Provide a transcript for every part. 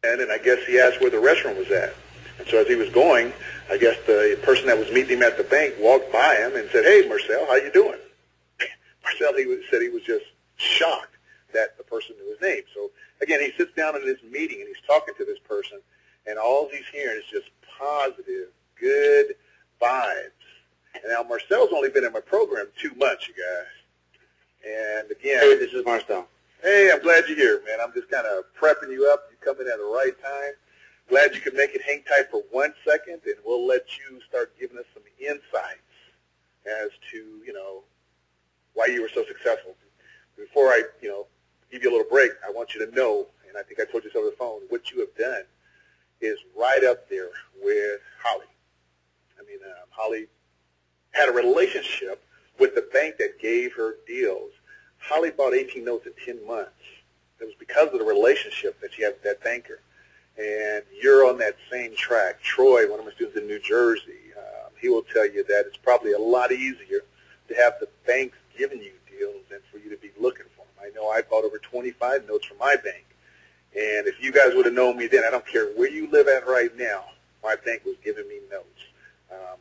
and I guess he asked where the restroom was at. And so as he was going, I guess the person that was meeting him at the bank walked by him and said, "Hey, Marcel, how you doing?" Marcel said he was just shocked that the person knew his name. So again, he sits down in this meeting and he's talking to this person, and all he's hearing is just positive, good vibes. And now Marcel's only been in my program 2 months, you guys. And again, hey, this is Marcel. Hey, I'm glad you're here, man. I'm just kind of prepping you up. You come in at the right time. Glad you could make it. Hang tight for 1 second, and we'll let you start giving us some insights as to, why you were so successful. Before I, give you a little break, I want you to know, and I think I told you this over the phone, what you have done is right up there with Holly. I mean, Holly had a relationship with the bank that gave her deals. Holly bought 18 notes in 10 months. It was because of the relationship that she had with that banker. And you're on that same track. Troy, one of my students in New Jersey, he will tell you that it's probably a lot easier to have the banks giving you deals than for you to be looking for them. I know I bought over 25 notes from my bank. And if you guys would have known me then, I don't care where you live at right now, my bank was giving me notes.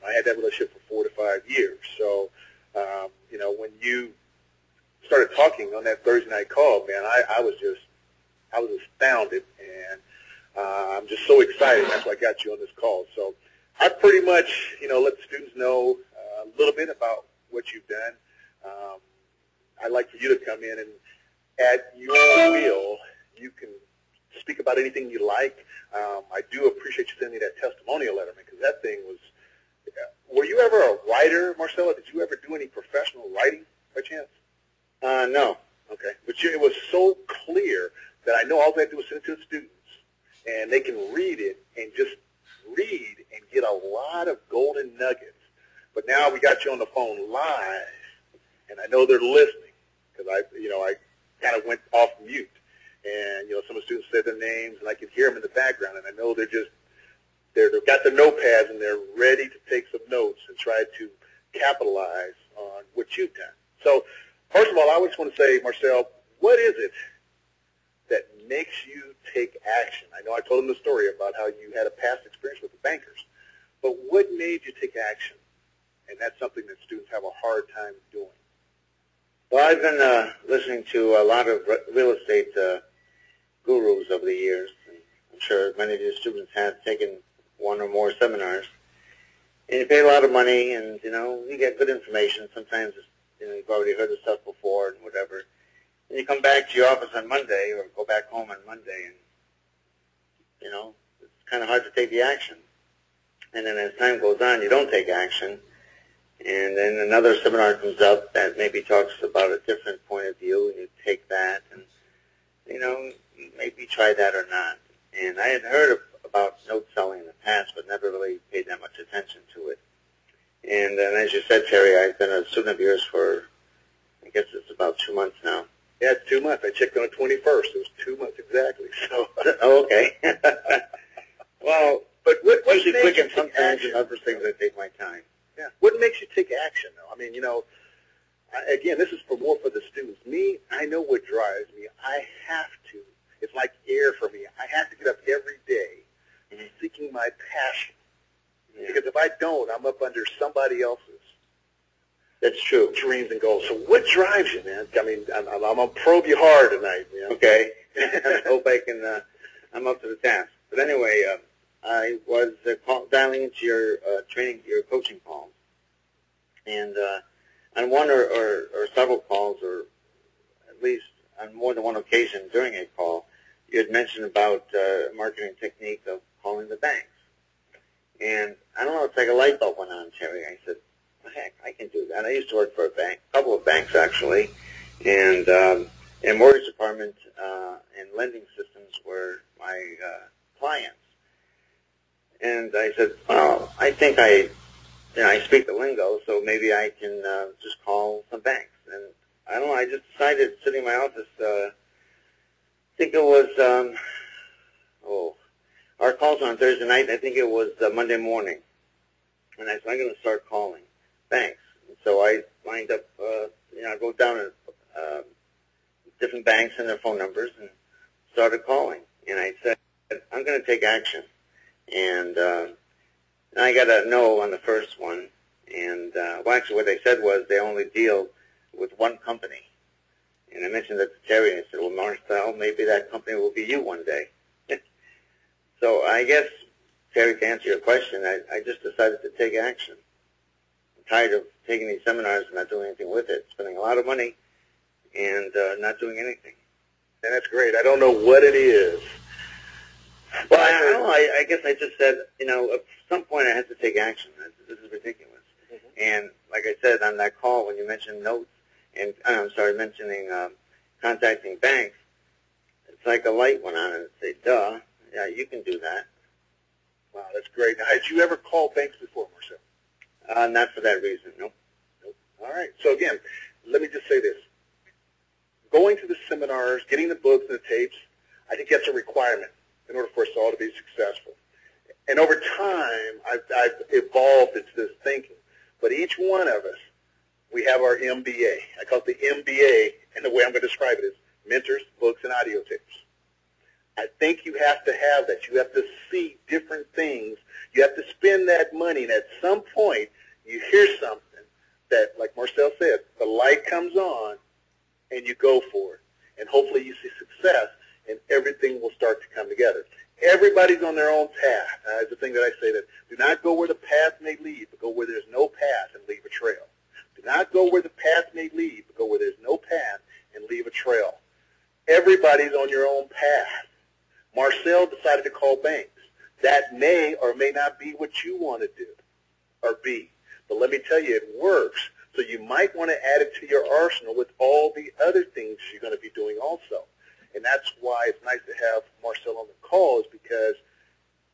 I had that relationship for 4 to 5 years. So, when you started talking on that Thursday night call, man, I was astounded, and I'm just so excited. That's why I got you on this call. So I pretty much, let the students know a little bit about what you've done. I'd like for you to come in and at your will, you can speak about anything you like. I do appreciate you sending me that testimonial letter, man, because that thing was, were you ever a writer, Marcella? Did you ever do any professional writing by chance? No. Okay. But it was so clear that I know all they had to do was send it to the students, and they can read it and just read and get a lot of golden nuggets. But now we got you on the phone live, and I know they're listening because I kind of went off mute. And, some of the students said their names, and I could hear them in the background, and I know they've got their notepads, and they're ready to take some notes and try to capitalize on what you've done. So, first of all, I just want to say, Marcel, what is it that makes you take action? I know I told them the story about how you had a past experience with the bankers, but what made you take action? And that's something that students have a hard time doing. Well, I've been listening to a lot of real estate gurus over the years. And I'm sure many of your students have taken one or more seminars. And you pay a lot of money, and, you get good information. Sometimes, you've already heard the stuff before and whatever. And you come back to your office on Monday or go back home on Monday, and, it's kind of hard to take the action. And then as time goes on, you don't take action. And then another seminar comes up that maybe talks about a different point of view, and you take that and, maybe try that or not. And I had heard about note selling in the past, but never really paid that much attention to it. And then, as you said, Terry, I've been a student of yours for, I guess it's about 2 months now. Yeah, it's 2 months. I checked on the 21st. It was 2 months exactly. So, oh, okay. Well, but what usually makes quick you and take sometimes action? in other things I take my time. Yeah. What makes you take action, though? I mean, again, this is more for the students. Me, I know what drives me. I have to. It's like air for me. I have to get up every day seeking my passion. Yeah. Because if I don't, I'm up under somebody else's. That's true. Dreams and goals. So what drives you, man? I mean, I'm going to probe you hard tonight, man. Okay. I hope I can, I'm up to the task. But anyway, I was dialing into your your coaching calls. And on one or several calls, or at least on more than one occasion during a call, you had mentioned about a marketing technique of calling the banks. And I don't know, it's like a light bulb went on, Terry. I said, heck, I can do that. I used to work for a couple of banks actually, and mortgage department and lending systems were my clients. And I said, well, I think I speak the lingo, so maybe I can just call some banks. And I don't know, I just decided, sitting in my office, I think it was, our calls on Thursday night, I think it was Monday morning. And I said, I'm going to start calling banks. And so I lined up, I wrote down different banks and their phone numbers and started calling. And I said, I'm going to take action. And I got a no on the first one. And, well, actually what they said was they only deal with one company. And I mentioned that to Terry, and he said, well, Marcel, maybe that company will be you one day. So I guess, Terry, to answer your question, I just decided to take action. I'm tired of taking these seminars and not doing anything with it, spending a lot of money and not doing anything. And that's great. I don't know what it is. Well, I don't know. I guess I just said, you know, at some point I had to take action. This is ridiculous. Mm-hmm. And like I said on that call, when you mentioned notes, and mentioning contacting banks, it's like a light went on and it said, duh, yeah, you can do that. Wow, that's great. Now, had you ever called banks before, Marcel? Not for that reason, nope. All right. So again, let me just say this. Going to the seminars, getting the books and the tapes, I think that's a requirement in order for us all to be successful. And over time, I've evolved into this thinking. But each one of us, we have our MBA. I call it the MBA, and the way I'm going to describe it is mentors, books, and audio tapes. I think you have to have that. You have to see different things. You have to spend that money, and at some point, you hear something that, like Marcel said, the light comes on, and you go for it. And hopefully you see success, and everything will start to come together. Everybody's on their own path. It's the thing that I say that do not go where the path may lead, but go where there's no path and leave a trail. Do not go where the path may lead, but go where there's no path and leave a trail. Everybody's on your own path. Marcel decided to call banks. That may or may not be what you want to do or be. But let me tell you, it works. So you might want to add it to your arsenal with all the other things you're going to be doing also. And that's why it's nice to have Marcel on the call, is because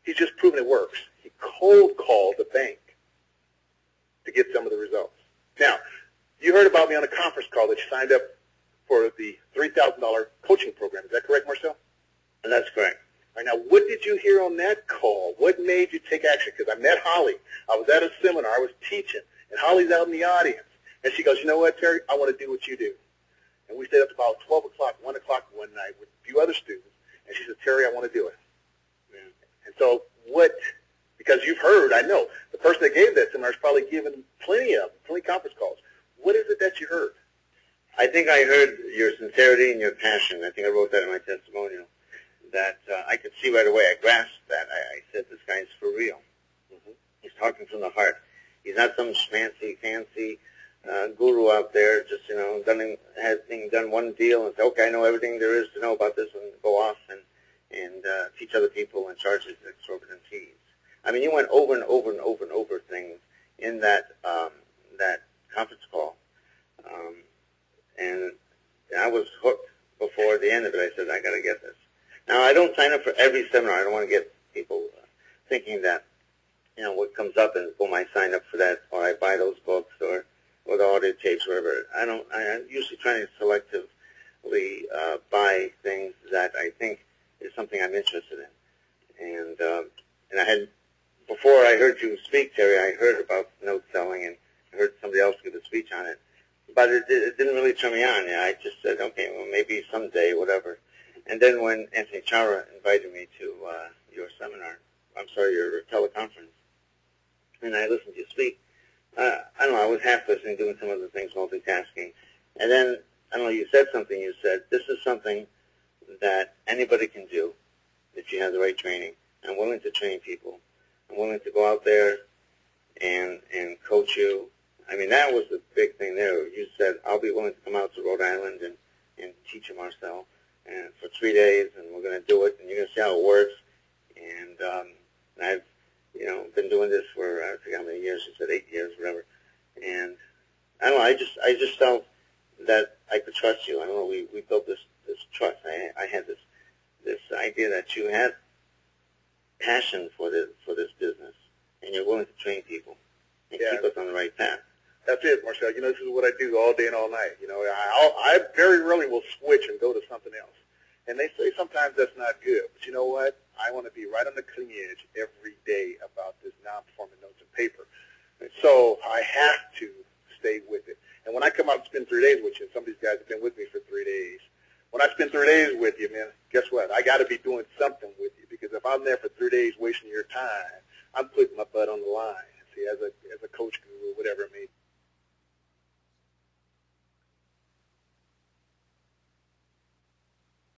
he's just proven it works. He cold called the bank to get some of the results. Now, you heard about me on a conference call that you signed up for the $3,000 coaching program. Is that correct, Marcel? That's correct. All right, now, what did you hear on that call? What made you take action? Because I met Holly. I was at a seminar. I was teaching, and Holly's out in the audience. And she goes, you know what, Terry? I want to do what you do. And we stayed up to about 12 o'clock, 1 o'clock one night with a few other students. And she said, Terry, I want to do it. Yeah. And so because you've heard, I know, the person that gave that seminar is probably given plenty conference calls. What is it that you heard? I think I heard your sincerity and your passion. I think I wrote that in my testimonial, that I could see right away. I grasped that. I said, this guy's for real. Mm-hmm. He's talking from the heart. He's not some fancy guru out there, just, you know, done one deal and say, okay, I know everything there is to know about this, and go off and teach other people and charge these exorbitant fees. I mean, you went over and over and over and over things in that conference call, and I was hooked before the end of it. I said, I got to get this. Now, I don't sign up for every seminar. I don't want to get people thinking that, you know, what comes up and boom, I sign up for that, or I buy those books, or the audio tapes, whatever. I'm usually trying to selectively buy things that I think is something I'm interested in. And I had, before I heard you speak, Terry, I heard about note selling, and I heard somebody else give a speech on it. But it didn't really turn me on. I just said, okay, well, maybe someday, whatever. And then when Anthony Chara invited me to your teleconference, and I listened to you speak, I don't know, I was half listening, doing some other things, multitasking. And then, I don't know, you said something. You said, this is something that anybody can do if you have the right training. I'm willing to train people. I'm willing to go out there and coach you. I mean, that was the big thing there. You said, I'll be willing to come out to Rhode Island and teach you, Marcel, and for 3 days, and we're going to do it, and you're going to see how it works. And I've, you know, been doing this for, I forget how many years. You said 8 years, whatever. And I don't know, I just felt that I could trust you. I don't know, we built this trust. I had this idea that you had passion for this business, and you're willing to train people and keep us on the right path. That's it, Marcel. You know, this is what I do all day and all night. You know, I very rarely will switch and go to something else. And they say sometimes that's not good. But you know what? I want to be right on the cutting edge every day about this non-performing notes and paper. And so I have to stay with it. And when I come out and spend 3 days with you, and some of these guys have been with me for 3 days, when I spend 3 days with you, man, guess what? I got to be doing something with you, because Because if I'm there for 3 days wasting your time, I'm putting my butt on the line. See, as a coach guru, whatever it may be.